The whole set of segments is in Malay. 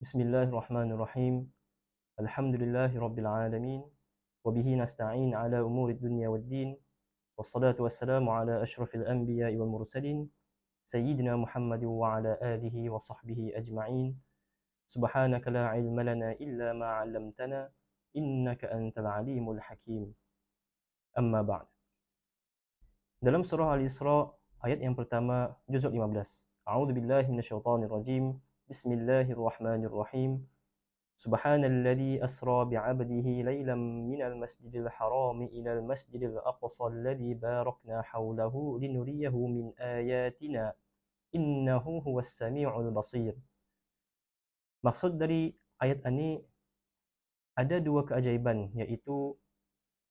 Bismillahirrahmanirrahim. Alhamdulillahi rabbil alamin. Wa bihi nasta'in ala umuri dunya waddin. Wassalatu wassalamu ala asyrafil anbiya'i wal mursalin. Sayyidina Muhammadin wa ala alihi wa sahbihi ajma'in. Subhanaka la ilma lana illa ma 'allamtana innaka antal alimul hakim. Amma ba'd. Dalam surah Al-Isra ayat yang pertama juzuk 15. A'udzu billahi minasyaitonir rajim. Bismillahirrahmanirrahim. Subhanalladzi asra bi'abdihi lailan minal masjidil haram ilal masjidil aqsa alladzi barakna haulahu linuriyahu min ayatina innahu huwas sami'ul basir. Maksud dari ayat ini ada dua keajaiban, yaitu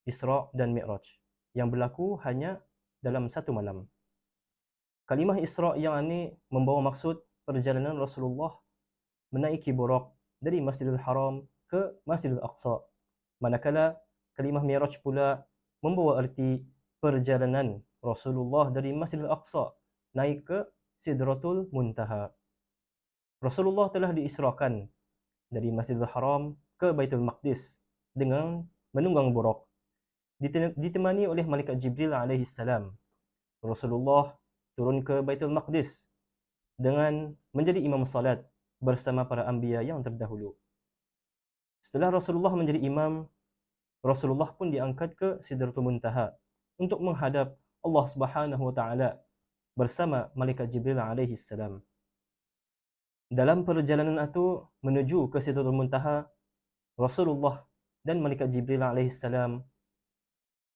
Isra dan Mi'raj yang berlaku hanya dalam satu malam. Kalimah Isra yang ini membawa maksud perjalanan Rasulullah menaiki Buraq dari Masjidil Haram ke Masjidil Aqsa. Manakala kalimah Mi'raj pula membawa arti perjalanan Rasulullah dari Masjidil Aqsa naik ke Sidratul Muntaha. Rasulullah telah diisrakan dari Masjidil Haram ke Baitul Maqdis dengan menunggang Buraq, ditemani oleh malaikat Jibril alaihi salam. Rasulullah turun ke Baitul Maqdis dengan menjadi imam salat bersama para anbiya yang terdahulu. Setelah Rasulullah menjadi imam, Rasulullah pun diangkat ke Sidratul Muntaha untuk menghadap Allah Subhanahu wa taala bersama malaikat Jibril alaihi salam. Dalam perjalanan itu menuju ke Sidratul Muntaha, Rasulullah dan malaikat Jibril alaihi salam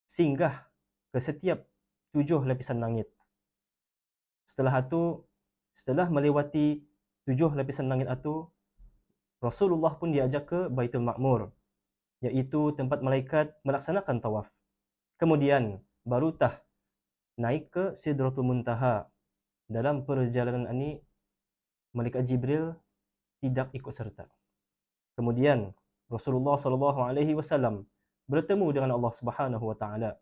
singgah ke setiap 7 lapisan langit. Setelah melewati 7 lapisan langit itu, Rasulullah pun diajak ke Baitul Ma'mur, yaitu tempat malaikat melaksanakan tawaf. Kemudian barutah naik ke Sidratul Muntaha. Dalam perjalanan ini malaikat Jibril tidak ikut serta. Kemudian Rasulullah SAW bertemu dengan Allah Subhanahu wa taala.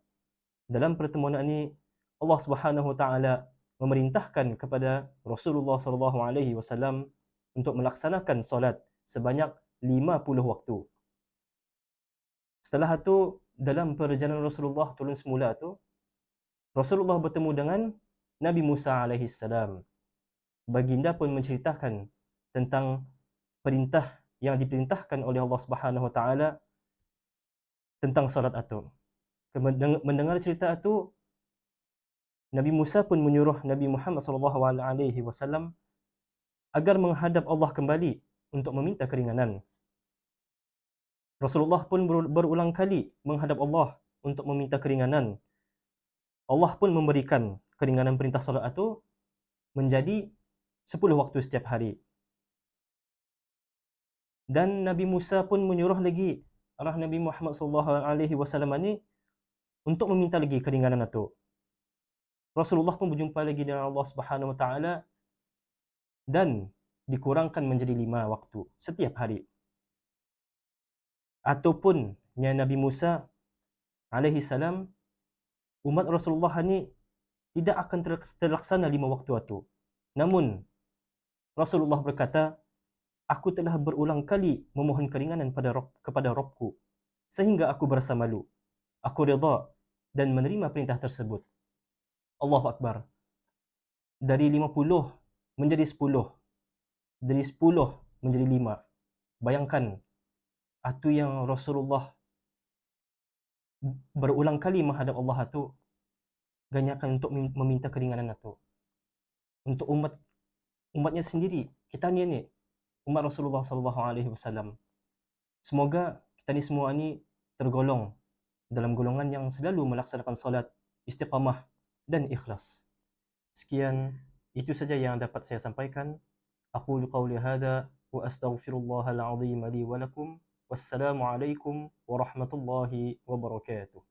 Dalam pertemuan ini Allah Subhanahu wa taala memerintahkan kepada Rasulullah SAW untuk melaksanakan solat sebanyak 50 waktu. Setelah itu, dalam perjalanan Rasulullah turun semula itu, Rasulullah bertemu dengan Nabi Musa AS. Baginda pun menceritakan tentang perintah yang diperintahkan oleh Allah Subhanahu wa taala tentang solat itu. Mendengar cerita itu, Nabi Musa pun menyuruh Nabi Muhammad SAW agar menghadap Allah kembali untuk meminta keringanan. Rasulullah pun berulang kali menghadap Allah untuk meminta keringanan. Allah pun memberikan keringanan perintah salat itu menjadi 10 waktu setiap hari. Dan Nabi Musa pun menyuruh lagi arah Nabi Muhammad SAW ini untuk meminta lagi keringanan itu. Rasulullah pun berjumpa lagi dengan Allah Subhanahu wa taala dan dikurangkan menjadi 5 waktu setiap hari. Ataupun Nabi Musa alaihi salam, umat Rasulullah ini tidak akan terlaksana 5 waktu itu. Namun Rasulullah berkata, aku telah berulang kali memohon keringanan kepada Rabbku sehingga aku berasa malu. Aku redha dan menerima perintah tersebut. Allahu Akbar. Dari 50 menjadi 10. Dari 10 menjadi 5. Bayangkan, itu yang Rasulullah berulang kali menghadap Allah itu ganyakan untuk meminta keringanan itu. Untuk umatnya sendiri, kita ni umat Rasulullah SAW. Semoga kita ni semua ni tergolong dalam golongan yang selalu melaksanakan salat istiqamah dan ikhlas. Sekian, itu saja yang dapat saya sampaikan. Aqulu qawli hadha wa astaghfirullahal azim li wa lakum. Wassalamu alaikum warahmatullahi wabarakatuh.